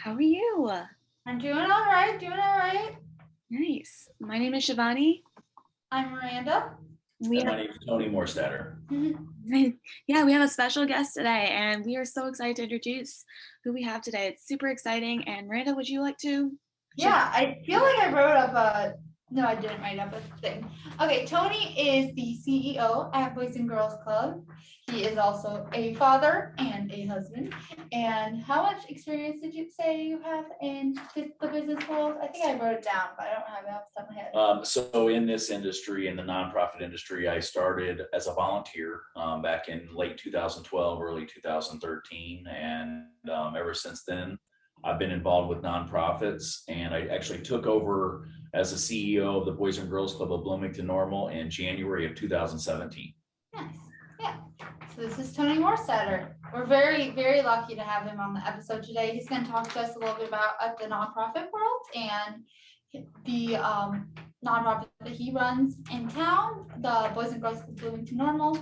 How are you? I'm doing all right. Nice. My name is Shivani. I'm Miranda. We My name is Tony Morstatter. Yeah, we have a special guest today, and we are so excited to introduce who we have today. It's super exciting. And Miranda, would you like to? Yeah, I feel like I wrote up no, I didn't write up a thing. Okay, Tony is the CEO at Boys and Girls Club. He is also a father and a husband. And how much experience did you say you have in the business world? I think I wrote it down, but I don't have it off the top of my head. So in this industry, in the nonprofit industry, I started as a volunteer back in late 2012, early 2013. And ever since then, I've been involved with nonprofits, and I actually took over as the CEO of the Boys and Girls Club of Bloomington-Normal in January of 2017. Nice. Yeah. So this is Tony Morstatter. We're very, very lucky to have him on the episode today. He's going to talk to us a little bit about the nonprofit world and the nonprofit that he runs in town, the Boys and Girls Club of Bloomington-Normal.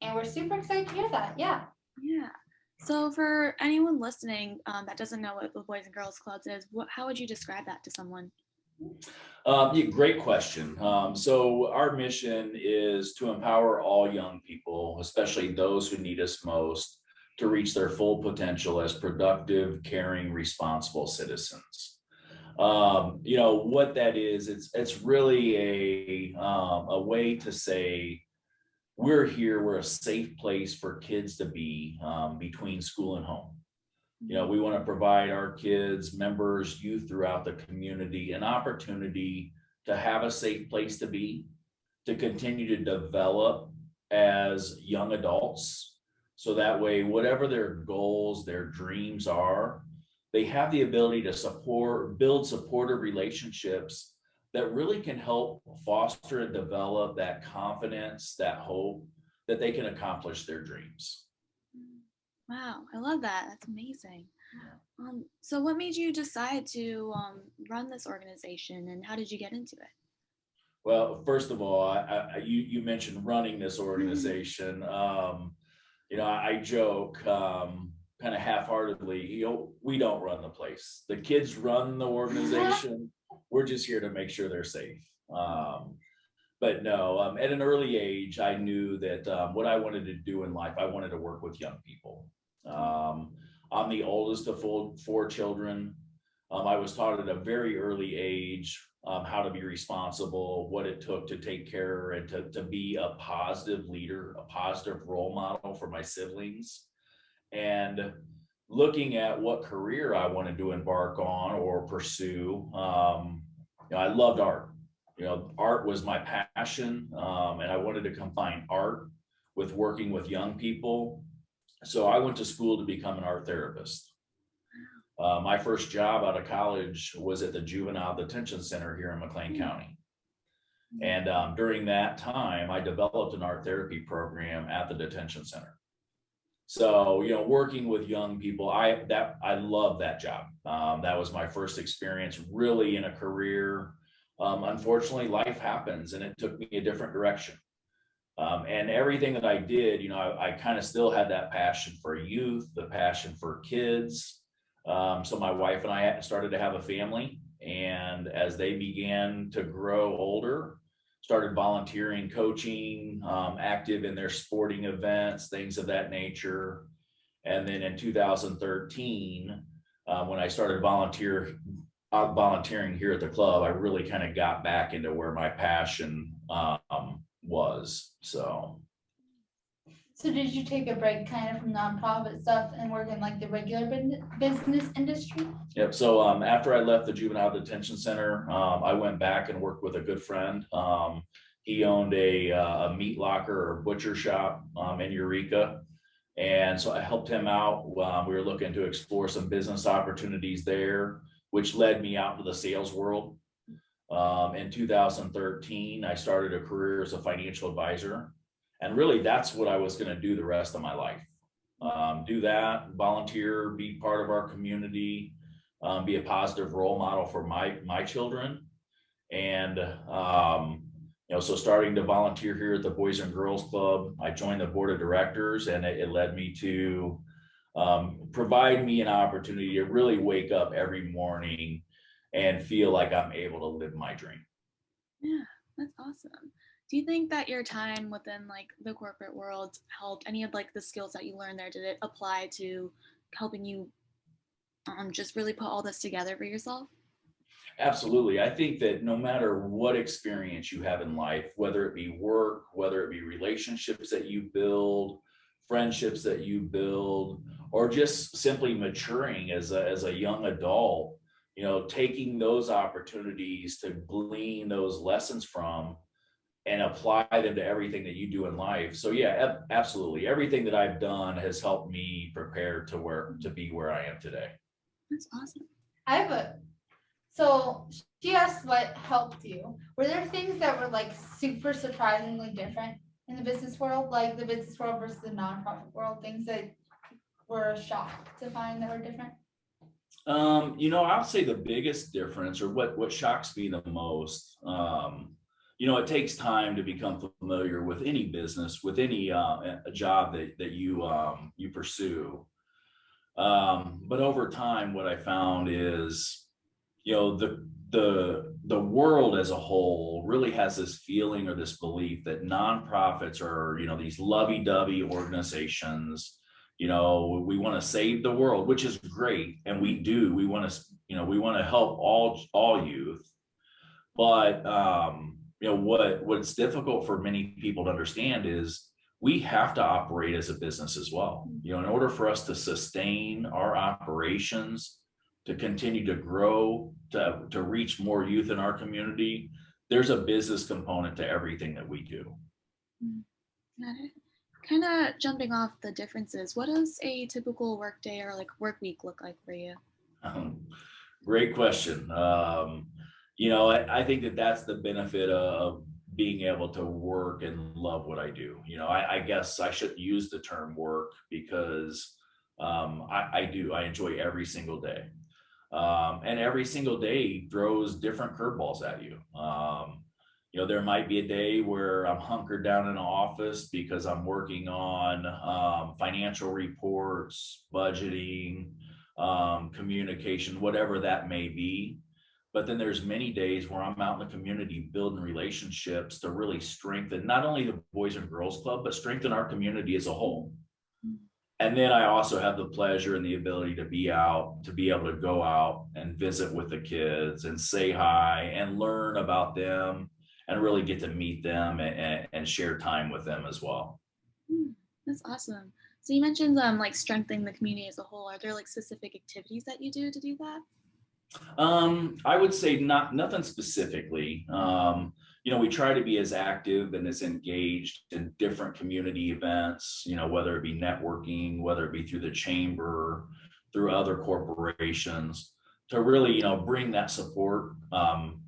And we're super excited to hear that. Yeah. Yeah. So for anyone listening that doesn't know what the Boys and Girls Clubs is, how would you describe that to someone? Yeah, great question. So our mission is to empower all young people, especially those who need us most, to reach their full potential as productive, caring, responsible citizens. What that is, it's really a way to say we're here, we're a safe place for kids to be between school and home. We want to provide our kids, members, youth throughout the community an opportunity to have a safe place to be, to continue to develop as young adults. So that way, whatever their goals, their dreams are, they have the ability to build supportive relationships that really can help foster and develop that confidence, that hope that they can accomplish their dreams. Wow, I love that. That's amazing. So what made you decide to run this organization, and how did you get into it? Well, first of all, you mentioned running this organization. I joke kind of half-heartedly, we don't run the place. The kids run the organization. We're just here to make sure they're safe. But no, at an early age, I knew that what I wanted to do in life, I wanted to work with young people. I'm the oldest of four children. I was taught at a very early age how to be responsible, what it took to take care and to be a positive leader, a positive role model for my siblings. And looking at what career I wanted to embark on or pursue, I loved art. Art was my passion, and I wanted to combine art with working with young people. So I went to school to become an art therapist. My first job out of college was at the Juvenile Detention Center here in McLean County. And during that time, I developed an art therapy program at the detention center. So, working with young people, I love that job. That was my first experience really in a career. Unfortunately, life happens and it took me a different direction. And everything that I did, I kind of still had that passion for youth, the passion for kids. So my wife and I started to have a family. And as they began to grow older, started volunteering, coaching, active in their sporting events, things of that nature. And then in 2013, when I started volunteering here at the club, I really kind of got back into where my passion was. So did you take a break kind of from nonprofit stuff and work in like the regular business industry? Yep. So after I left the Juvenile Detention Center, I went back and worked with a good friend. He owned a meat locker or butcher shop in Eureka. And so I helped him out. We were looking to explore some business opportunities there, which led me out into the sales world. In 2013, I started a career as a financial advisor. And really, that's what I was going to do the rest of my life. Do that, volunteer, be part of our community, be a positive role model for my children. And, so starting to volunteer here at the Boys and Girls Club, I joined the board of directors, and it led me to provide me an opportunity to really wake up every morning and feel like I'm able to live my dream. Yeah, that's awesome. Do you think that your time within like the corporate world helped any of like the skills that you learned there? Did it apply to helping you just really put all this together for yourself? Absolutely. I think that no matter what experience you have in life, whether it be work, whether it be relationships that you build, friendships that you build, or just simply maturing as a young adult, taking those opportunities to glean those lessons from and apply them to everything that you do in life. So yeah, absolutely. Everything that I've done has helped me prepare to be where I am today. That's awesome. I have a So she asked what helped you. Were there things that were like super surprisingly different in the business world, like the business world versus the nonprofit world, things that were a shock to find that were different? I'll say the biggest difference, or what shocks me the most, it takes time to become familiar with any business, with any a job that you pursue. But over time, what I found is, the world as a whole really has this feeling or this belief that nonprofits are, these lovey-dovey organizations. We want to save the world, which is great, and we do. We want to help all youth. But what's difficult for many people to understand is we have to operate as a business as well. In order for us to sustain our operations, to continue to grow, to reach more youth in our community, there's a business component to everything that we do. Got it. Kind of jumping off the differences, what does a typical work day or like work week look like for you? Great question. I think that's the benefit of being able to work and love what I do. I guess I shouldn't use the term work because I do. I enjoy every single day. And every single day throws different curveballs at you. There might be a day where I'm hunkered down in an office because I'm working on financial reports, budgeting, communication, whatever that may be. But then there's many days where I'm out in the community building relationships to really strengthen not only the Boys and Girls Club, but strengthen our community as a whole. And then I also have the pleasure and the ability to be able to go out and visit with the kids and say hi and learn about them and really get to meet them and share time with them as well. That's awesome. So you mentioned like strengthening the community as a whole. Are there like specific activities that you do to do that? I would say nothing specifically. We try to be as active and as engaged in different community events, whether it be networking, whether it be through the chamber, through other corporations, to really, bring that support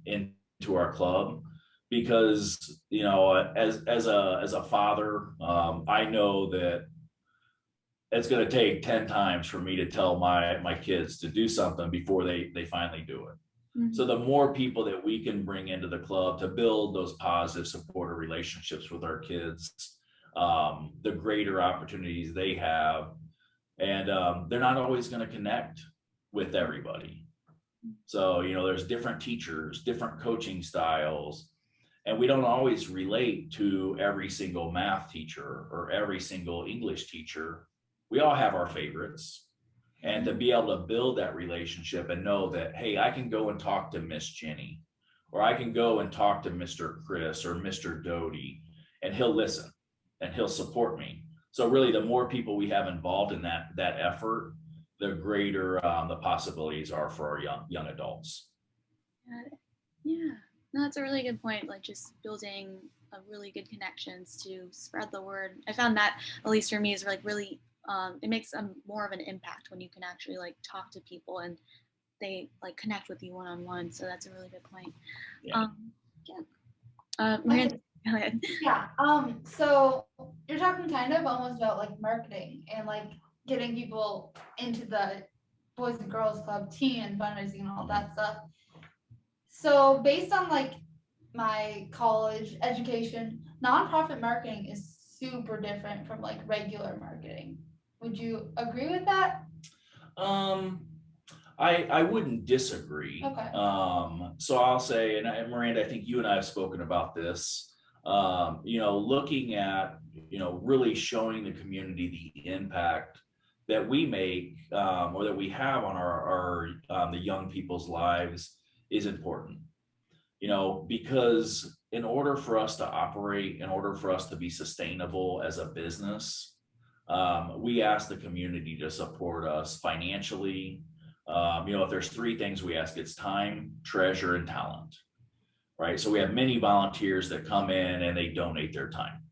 into our club. Because, as a father, I know that it's going to take 10 times for me to tell my kids to do something before they finally do it. Mm-hmm. So the more people that we can bring into the club to build those positive supportive relationships with our kids, the greater opportunities they have. And they're not always going to connect with everybody. So, there's different teachers, different coaching styles, and we don't always relate to every single math teacher or every single English teacher. We all have our favorites, and to be able to build that relationship and know that, hey, I can go and talk to Miss Jenny, or I can go and talk to Mr. Chris or Mr. Doty, and he'll listen and he'll support me. So really, the more people we have involved in that effort, the greater the possibilities are for our young adults. Got it. Yeah, no, that's a really good point. Like just building a really good connections to spread the word. I found that, at least for me, is like really it makes more of an impact when you can actually like talk to people and they like connect with you one-on-one. So that's a really good point. Yeah. Miranda, go ahead. Yeah. So you're talking kind of almost about like marketing and like getting people into the Boys and Girls Club team and fundraising and all that stuff. So based on like my college education, nonprofit marketing is super different from like regular marketing. Would you agree with that? I wouldn't disagree. Okay. So I'll say, and Miranda, I think you and I have spoken about this, looking at, really showing the community the impact that we make, or that we have on the young people's lives is important, because in order for us to operate, in order for us to be sustainable as a business, we ask the community to support us financially. If there's three things we ask, it's time, treasure, and talent, right? So we have many volunteers that come in and they donate their time.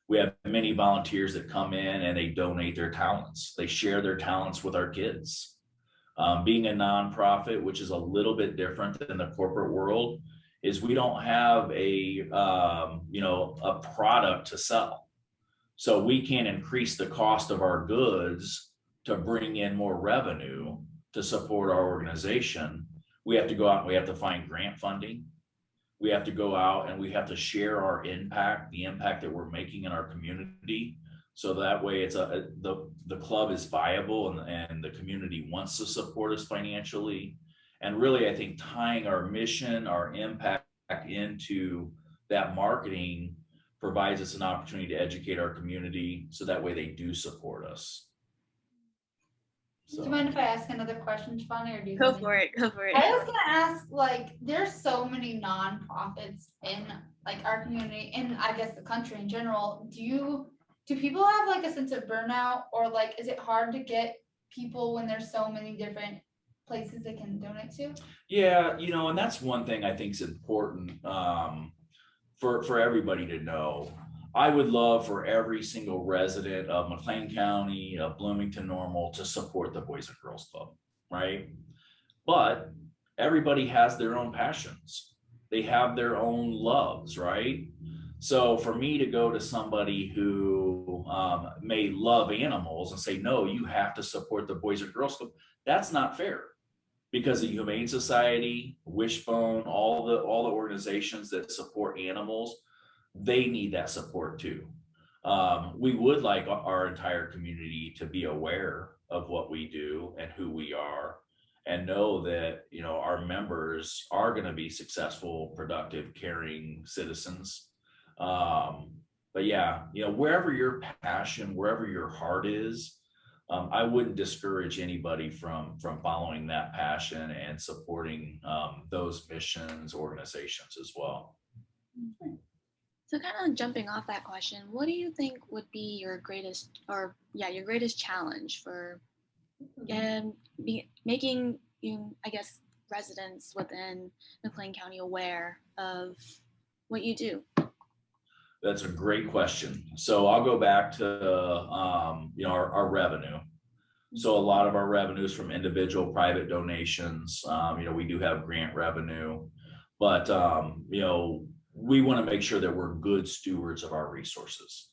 We have many volunteers that come in and they donate their talents. They share their talents with our kids. Being a nonprofit, which is a little bit different than the corporate world, is we don't have a product to sell. So we can't increase the cost of our goods to bring in more revenue to support our organization. We have to go out and we have to find grant funding. We have to go out and we have to share our impact, the impact that we're making in our community. So that way it's the club is viable and the community wants to support us financially. And really, I think tying our mission, our impact into that marketing provides us an opportunity to educate our community so that way they do support us. So. Do you mind if I ask another question, Shivani, or do you Go for it. I was gonna ask, there's so many nonprofits in our community and I guess the country in general. Do people have a sense of burnout, or is it hard to get people when there's so many different places they can donate to? Yeah, and that's one thing I think is important for everybody to know. I would love for every single resident of McLean County, of Bloomington-Normal, to support the Boys and Girls Club, right? But everybody has their own passions. They have their own loves, right? So for me to go to somebody who may love animals and say, no, you have to support the Boys and Girls Club, that's not fair. Because the Humane Society, Wishbone, all the organizations that support animals, they need that support too. We would like our entire community to be aware of what we do and who we are, and know that our members are going to be successful, productive, caring citizens. But yeah, wherever your passion, wherever your heart is, I wouldn't discourage anybody from following that passion and supporting those missions, organizations as well. So kind of jumping off that question, what do you think would be your greatest challenge for making residents within McLean County aware of what you do? That's a great question. So I'll go back to our revenue. So a lot of our revenue is from individual private donations. We do have grant revenue, but we want to make sure that we're good stewards of our resources.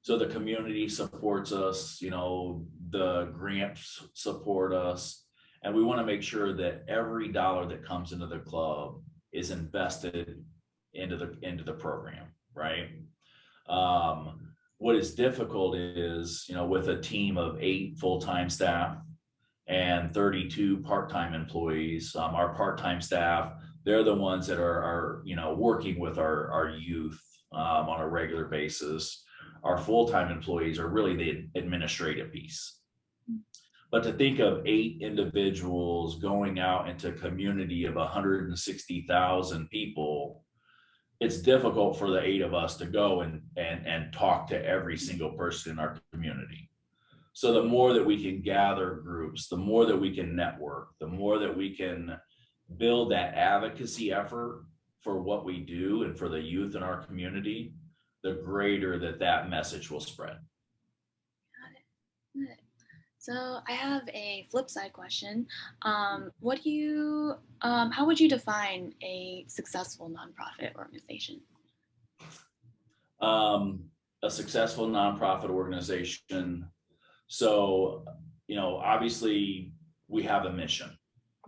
So the community supports us, the grants support us, and we want to make sure that every dollar that comes into the club is invested into the program, right? What is difficult is, with a team of 8 full-time staff and 32 part-time employees, our part-time staff, they're the ones that are working with our youth on a regular basis. Our full-time employees are really the administrative piece. But to think of 8 individuals going out into a community of 160,000 people, it's difficult for the 8 of us to go and talk to every single person in our community. So the more that we can gather groups, the more that we can network, the more that we can build that advocacy effort for what we do and for the youth in our community, the greater that message will spread. Got it. So I have a flip side question. How would you define a successful nonprofit organization? A successful nonprofit organization. So, obviously we have a mission,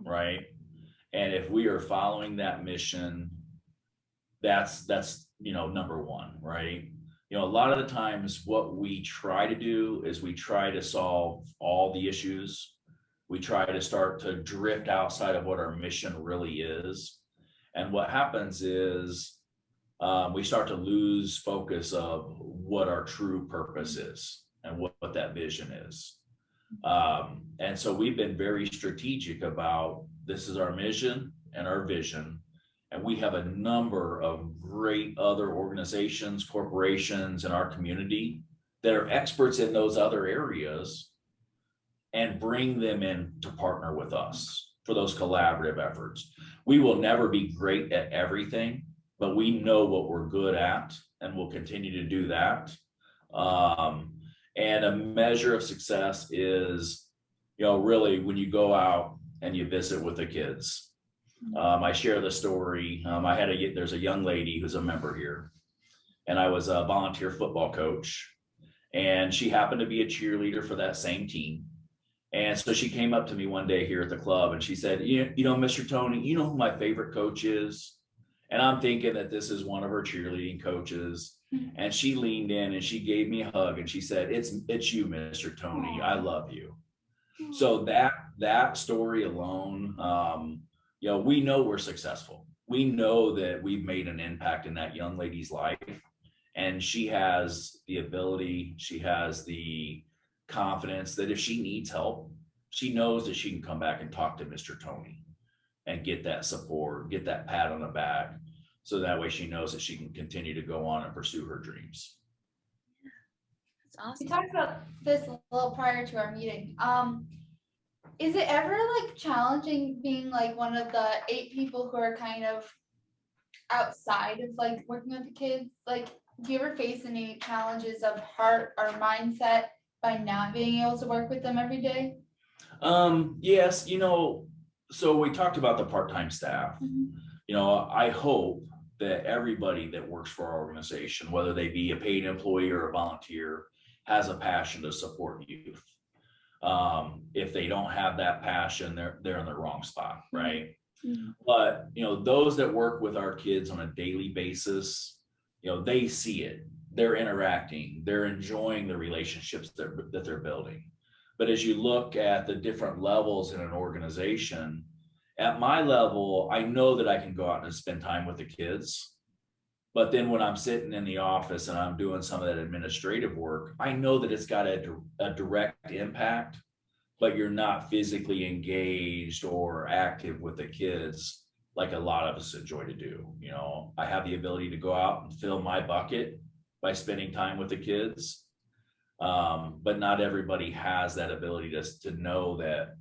right? And if we are following that mission, that's number one, right? you know, a lot of the times what we try to do is we try to solve all the issues. We try to start to drift outside of what our mission really is. And what happens is we start to lose focus of what our true purpose is and what that vision is. And so we've been very strategic about this is our mission and our vision. And we have a number of great other organizations, corporations in our community that are experts in those other areas, and bring them in to partner with us for those collaborative efforts. We will never be great at everything, but we know what we're good at, and we'll continue to do that. And a measure of success is, you know, really when you go out and you visit with the kids. I share the story. There's a young lady who's a member here, and I was a volunteer football coach, and she happened to be a cheerleader for that same team. And so she came up to me one day here at the club and she said, you know, Mr. Tony, you know who my favorite coach is? And I'm thinking that this is one of her cheerleading coaches. And she leaned in and she gave me a hug and she said, it's you, Mr. Tony. I love you. So that story alone, you know, we know we're successful. We know that we've made an impact in that young lady's life. And she has the ability, she has the confidence that if she needs help, she knows that she can come back and talk to Mr. Tony and get that support, get that pat on the back. So that way she knows that she can continue to go on and pursue her dreams. That's awesome. We talked about this a little prior to our meeting. Is it ever like challenging being like one of the 8 people who are kind of outside of like working with the kids? Like, do you ever face any challenges of heart or mindset by not being able to work with them every day? Yes, you know, so we talked about the part-time staff. You know, I hope that everybody that works for our organization, whether they be a paid employee or a volunteer, has a passion to support youth. If they don't have that passion, they're in the wrong spot, right? But, you know, those that work with our kids on a daily basis, you know, they see it. They're interacting, they're enjoying the relationships that they're building. But as you look at the different levels in an organization, at my level, I know that I can go out and spend time with the kids. But then when I'm sitting in the office and I'm doing some of that administrative work, I know that it's got a direct impact, but you're not physically engaged or active with the kids like a lot of us enjoy to do. You know, I have the ability to go out and fill my bucket by spending time with the kids. But not everybody has that ability to know that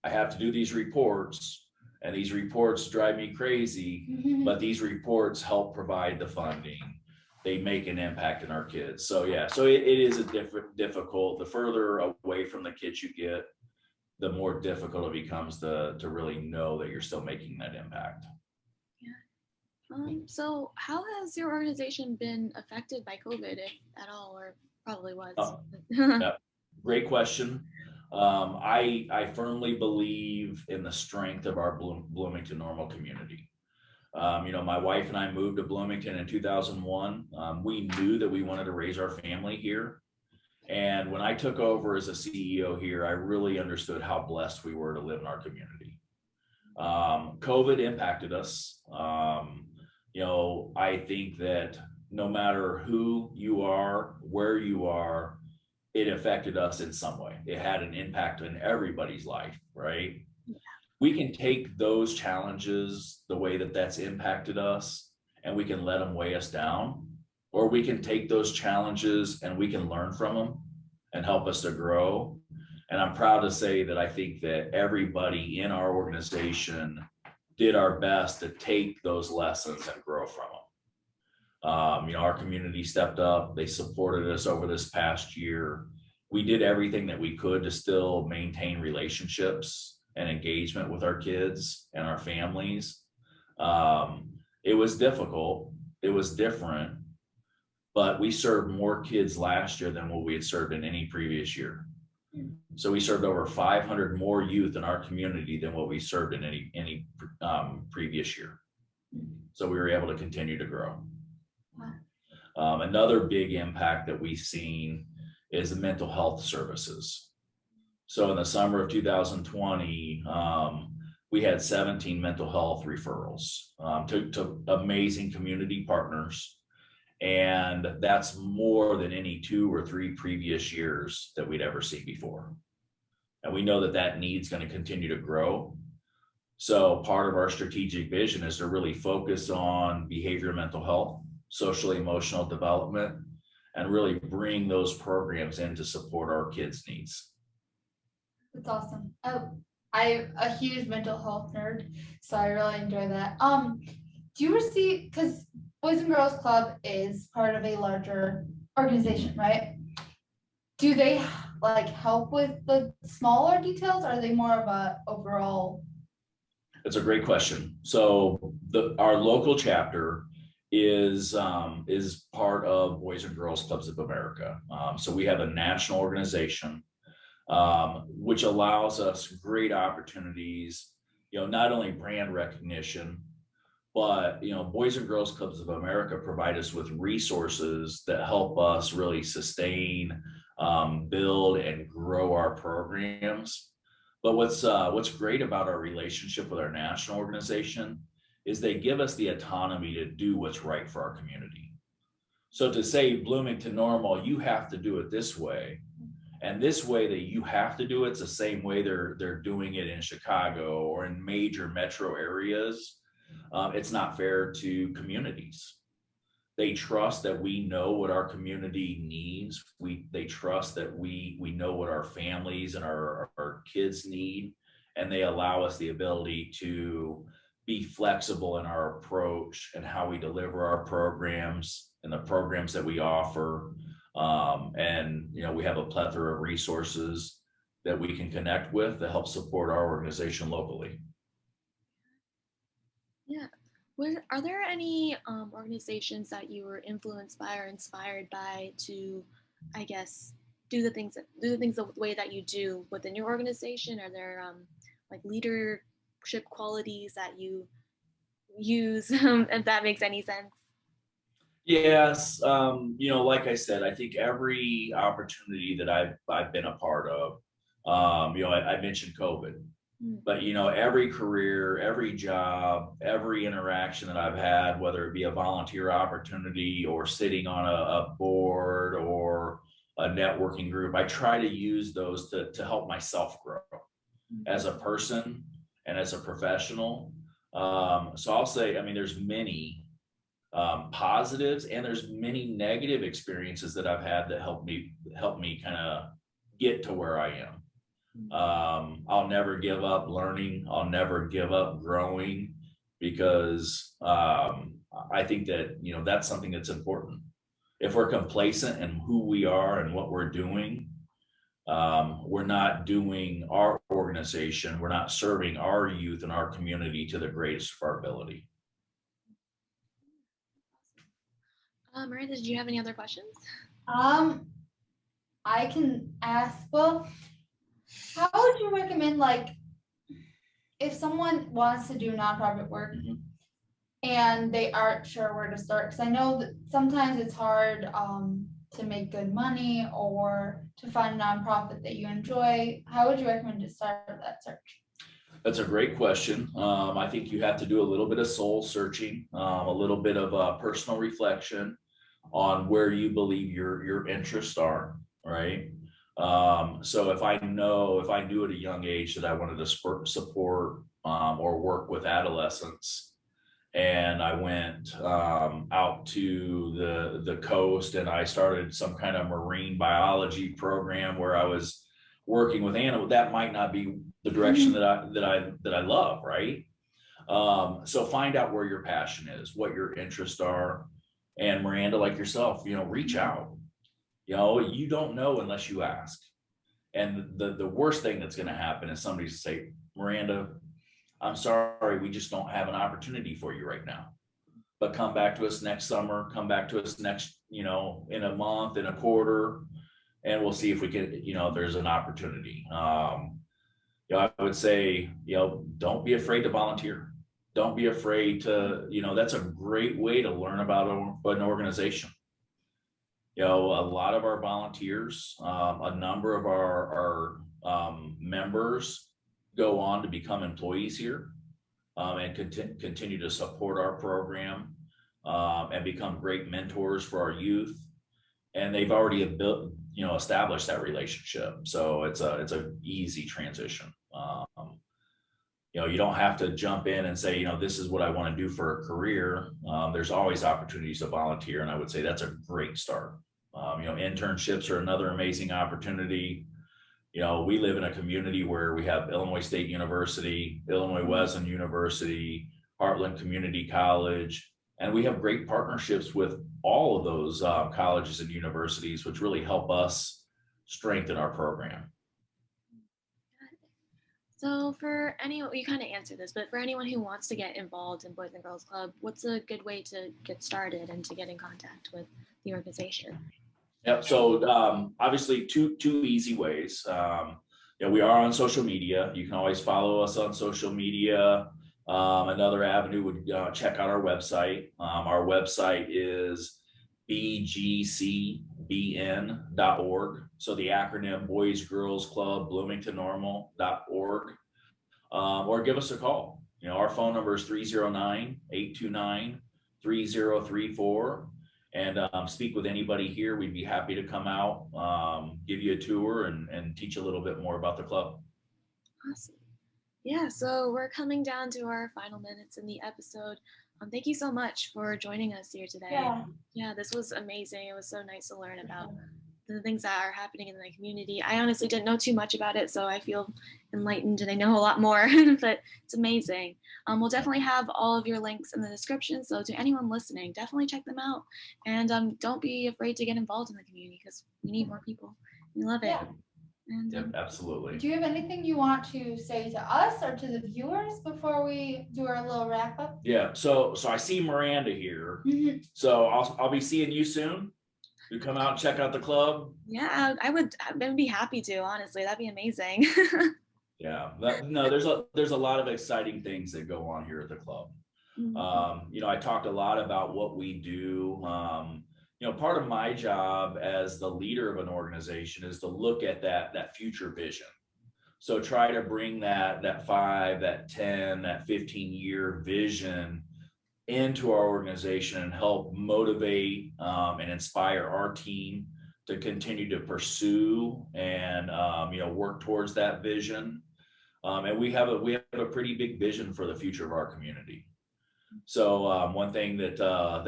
I have to do these reports, and these reports drive me crazy, but these reports help provide the funding. They make an impact in our kids. So yeah, so it is difficult. The further away from the kids you get, the more difficult it becomes to really know that you're still making that impact. So how has your organization been affected by COVID, if at all, or probably was? Yeah, great question. I firmly believe in the strength of our Bloomington-Normal community. You know, my wife and I moved to Bloomington in 2001. We knew that we wanted to raise our family here. And when I took over as a CEO here, I really understood how blessed we were to live in our community. COVID impacted us. You know, I think that no matter who you are, where you are, it affected us in some way. It had an impact in everybody's life, right? Yeah. We can take those challenges, the way that that's impacted us, and we can let them weigh us down, or we can take those challenges and we can learn from them and help us to grow. And I'm proud to say that I think that everybody in our organization did our best to take those lessons and grow from them. You know, our community stepped up. They supported us over this past year. We did everything that we could to still maintain relationships and engagement with our kids and our families. It was difficult. It was different, but we served more kids last year than what we had served in any previous year. So we served over 500 more youth in our community than what we served in any previous year. So we were able to continue to grow. Another big impact that we've seen is the mental health services. So in the summer of 2020, we had 17 mental health referrals to amazing community partners. And that's more than any 2 or 3 previous years that we'd ever seen before. And we know that that need's going to continue to grow. So part of our strategic vision is to really focus on behavior, mental health, social emotional development, and really bring those programs in to support our kids' needs. That's awesome. I'm a huge mental health nerd, so I really enjoy that. Do you receive, because Boys and Girls Club is part of a larger organization, right? Do they like help with the smaller details? Or are they more of a overall? That's a great question. So our local chapter is part of Boys and Girls Clubs of America. So we have a national organization, which allows us great opportunities, not only brand recognition, but Boys and Girls Clubs of America provide us with resources that help us really sustain, build, and grow our programs. But what's great about our relationship with our national organization is they give us the autonomy to do what's right for our community. So to say Bloomington-Normal, you have to do it this way, and this way that you have to do it's the same way they're doing it in Chicago or in major metro areas. It's not fair to communities. They trust that we know what our community needs. They trust that we know what our families and our kids need, and they allow us the ability to be flexible in our approach and how we deliver our programs and the programs that we offer. And we have a plethora of resources that we can connect with that help support our organization locally. Yeah. Are there any organizations that you were influenced by or inspired by to, I guess, do the things the way that you do within your organization? Are there like leadership qualities that you use, if that makes any sense? Yes, like I said, I think every opportunity that I've been a part of, I mentioned COVID. But every career, every job, every interaction that I've had, whether it be a volunteer opportunity or sitting on a board or a networking group, I try to use those to help myself grow as a person and as a professional. So I'll say, there's many positives and there's many negative experiences that I've had that help me kind of get to where I am. I'll never give up learning. I'll never give up growing, because I think that that's something that's important. If we're complacent in who we are and what we're doing, we're not doing our organization, we're not serving our youth and our community to the greatest of our ability. Miranda, did you have any other questions? I can ask, well, how would you recommend, like, if someone wants to do nonprofit work and they aren't sure where to start? Because I know that sometimes it's hard to make good money or to find a nonprofit that you enjoy. How would you recommend to start that search? That's a great question. I think you have to do a little bit of soul searching, a little bit of personal reflection on where you believe your interests are, right? So if I knew at a young age that I wanted to support or work with adolescents, and I went out to the coast and I started some kind of marine biology program where I was working with animals, that might not be the direction that I love, right? So find out where your passion is, what your interests are, and Miranda, like yourself, reach out. You don't know unless you ask. And the worst thing that's going to happen is somebody say, Miranda, I'm sorry, we just don't have an opportunity for you right now. But come back to us next summer, come back to us next, in a month, in a quarter, and we'll see if we can, if there's an opportunity. I would say, don't be afraid to volunteer. Don't be afraid to, that's a great way to learn about an organization. A lot of our volunteers, a number of our members go on to become employees here, and continue to support our program, and become great mentors for our youth. And they've already built, established that relationship. So it's a easy transition. You don't have to jump in and say, this is what I want to do for a career. There's always opportunities to volunteer. And I would say that's a great start. Internships are another amazing opportunity. We live in a community where we have Illinois State University, Illinois Wesleyan University, Heartland Community College, and we have great partnerships with all of those colleges and universities, which really help us strengthen our program. So for anyone, you kind of answered this, but for anyone who wants to get involved in Boys and Girls Club, what's a good way to get started and to get in contact with the organization? Yep. So obviously two easy ways. We are on social media. You can always follow us on social media. Another avenue would check out our website. Our website is bgcbn.org. So the acronym Boys Girls Club Bloomington-Normal.org. Or give us a call. Our phone number is 309-829-3034. And speak with anybody here. We'd be happy to come out, give you a tour and teach a little bit more about the club. Awesome. Yeah, so we're coming down to our final minutes in the episode. Thank you so much for joining us here today. Yeah, this was amazing. It was so nice to learn about the things that are happening in the community. I honestly didn't know too much about it, so I feel enlightened and I know a lot more, but it's amazing. We'll definitely have all of your links in the description, so to anyone listening, definitely check them out. And don't be afraid to get involved in the community because we need more people. We love it. Yeah. And, Yep, absolutely. Do you have anything you want to say to us or to the viewers before we do our little wrap up? Yeah, so I see Miranda here. Mhm. So I'll be seeing you soon. You come out and check out the club. Yeah, I would be happy to, honestly. That'd be amazing. Yeah, there's a lot of exciting things that go on here at the club. I talked a lot about what we do. Part of my job as the leader of an organization is to look at that future vision. So try to bring that 5, that 10, that 15-year vision into our organization and help motivate and inspire our team to continue to pursue and work towards that vision. And we have a pretty big vision for the future of our community. So one thing that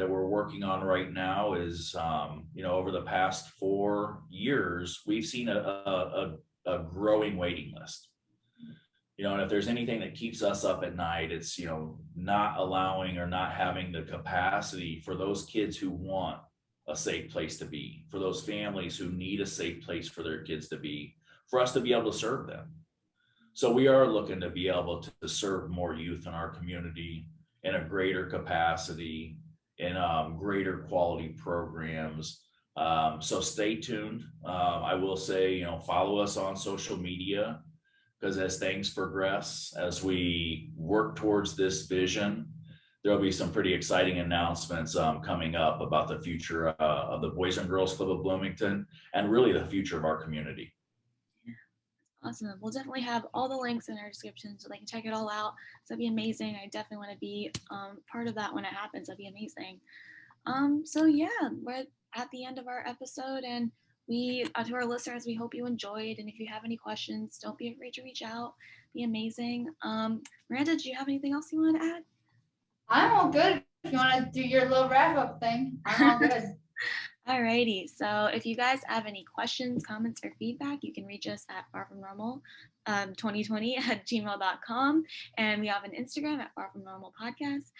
we're working on right now is over the past 4 years we've seen a growing waiting list. And if there's anything that keeps us up at night, it's not allowing or not having the capacity for those kids who want a safe place to be, for those families who need a safe place for their kids to be, for us to be able to serve them. So we are looking to be able to serve more youth in our community in a greater capacity, in greater quality programs. So stay tuned. I will say, follow us on social media, because as things progress, as we work towards this vision, there'll be some pretty exciting announcements coming up about the future of the Boys and Girls Club of Bloomington and really the future of our community. Awesome. We'll definitely have all the links in our description so they can check it all out. So that'd be amazing. I definitely want to be part of that when it happens. That'd be amazing. So yeah, we're at the end of our episode, and we to our listeners, we hope you enjoyed. And if you have any questions, don't be afraid to reach out. Be amazing. Miranda, do you have anything else you want to add? I'm all good. If you want to do your little wrap up thing, I'm all good. Alrighty, so if you guys have any questions, comments, or feedback, you can reach us at farfromnormal2020@gmail.com, and we have an Instagram at farfromnormalpodcast,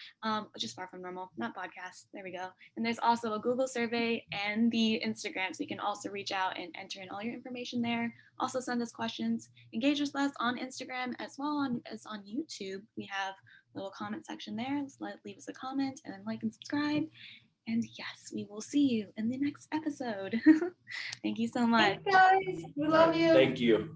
just Far From Normal, not podcast. There we go. And there's also a Google survey and the Instagram, so you can also reach out and enter in all your information there. Also send us questions. Engage with us on Instagram as well as on YouTube. We have a little comment section there. Leave us a comment and then like and subscribe. And yes, we will see you in the next episode. Thank you so much. Thanks, guys. We love you. Thank you.